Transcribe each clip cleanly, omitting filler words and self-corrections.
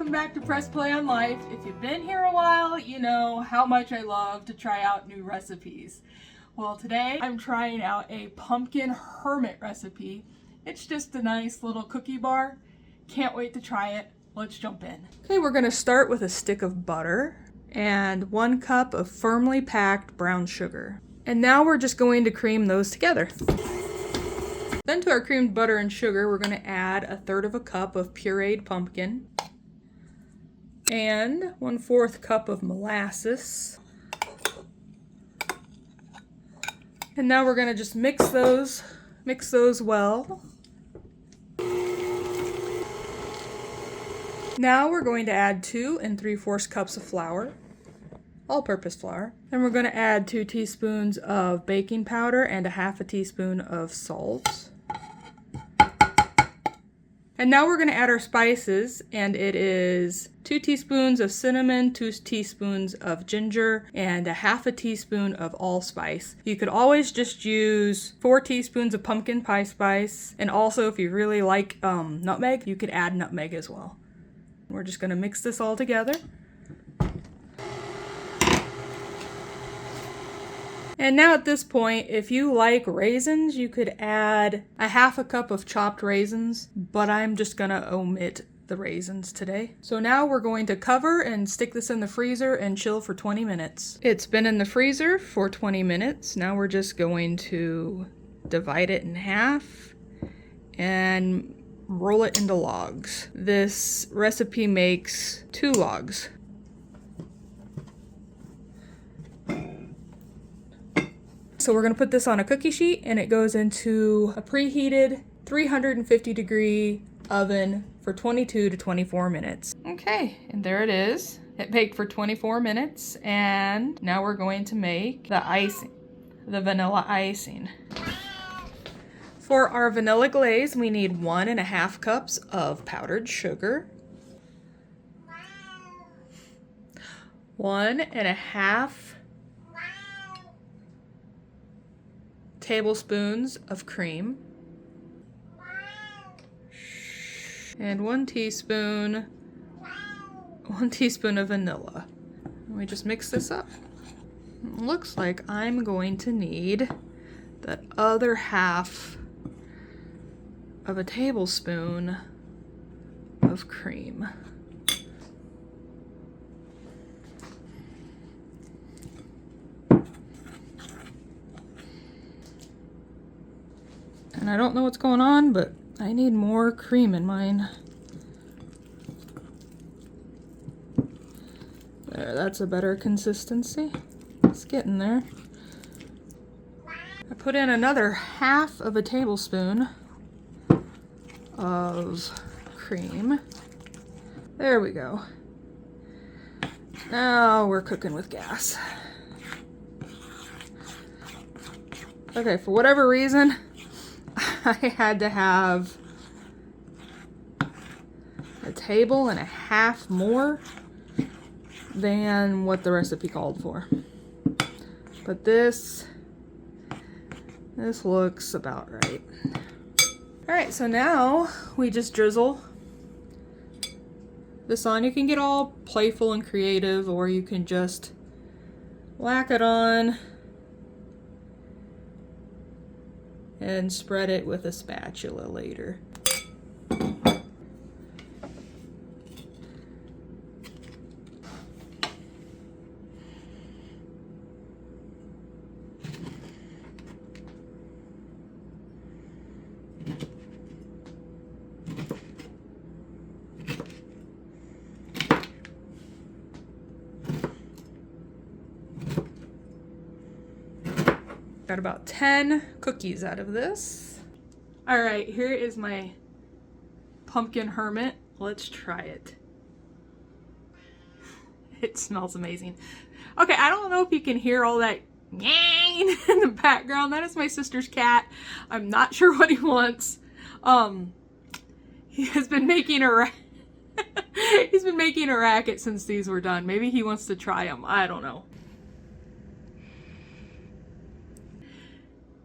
welcome back to Press Play on Life. If you've been here a while, you know how much I love to try out new recipes. Well, today I'm trying out a pumpkin hermit recipe. It's just a nice little cookie bar. Can't wait to try it. Let's jump in. Okay, we're gonna start with a stick of butter and 1 cup of firmly packed brown sugar. And now we're just going to cream those together. Then to our creamed butter and sugar, we're going to add 1/3 cup of pureed pumpkin and 1/4 cup of molasses. And now we're going to just mix those well. Now we're going to add 2 3/4 cups of flour, all-purpose flour. Then we're going to add 2 teaspoons of baking powder and 1/2 teaspoon of salt. And now we're going to add our spices, and it is 2 teaspoons of cinnamon, 2 teaspoons of ginger, and 1/2 teaspoon of allspice. You could always just use 4 teaspoons of pumpkin pie spice, and also if you really like nutmeg, you could add nutmeg as well. We're just going to mix this all together. And now at this point, if you like raisins, you could add 1/2 cup of chopped raisins, but I'm just gonna omit the raisins today. So now we're going to cover and stick this in the freezer and chill for 20 minutes. It's been in the freezer for 20 minutes. Now we're just going to divide it in half and roll it into logs. This recipe makes 2 logs. So we're going to put this on a cookie sheet, and it goes into a preheated 350-degree oven for 22 to 24 minutes. Okay, and there it is. It baked for 24 minutes, and now we're going to make the icing, the vanilla icing. For our vanilla glaze, we need 1 1/2 cups of powdered sugar, 1 1/2 tablespoons of cream, and 1 teaspoon of vanilla. And we just mix this up. It looks like I'm going to need the other 1/2 of a tablespoon of cream. And I don't know what's going on, but I need more cream in mine. There, that's a better consistency. It's getting there. I put in another 1/2 of a tablespoon of cream. There we go. Now we're cooking with gas. Okay, for whatever reason, I had to have 1.5 tablespoons more than what the recipe called for. But this looks about right. Alright, so now we just drizzle this on. You can get all playful and creative, or you can just whack it on and spread it with a spatula later. Got about 10 cookies out of this. All right, here is my pumpkin hermit. Let's try it. It smells amazing. Okay, I don't know if you can hear all that yang in the background. That is my sister's cat. I'm not sure what he wants. He has been making a he's been making a racket since these were done. Maybe he wants to try them. I don't know.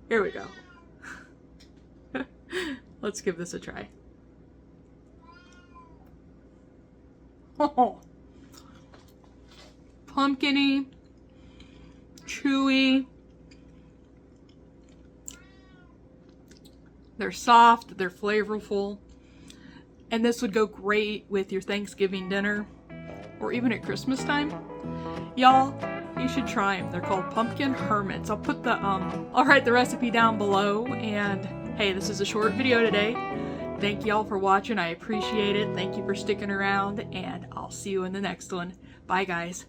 Here we go. Let's give this a try. Oh, pumpkin-y, chewy. They're soft, they're flavorful, and this would go great with your Thanksgiving dinner or even at Christmas time. Y'all, you should try them. They're called pumpkin hermits. I'll write the recipe down below. And hey, this is a short video today. Thank y'all for watching. I appreciate it. Thank you for sticking around, and I'll see you in the next one. Bye, guys.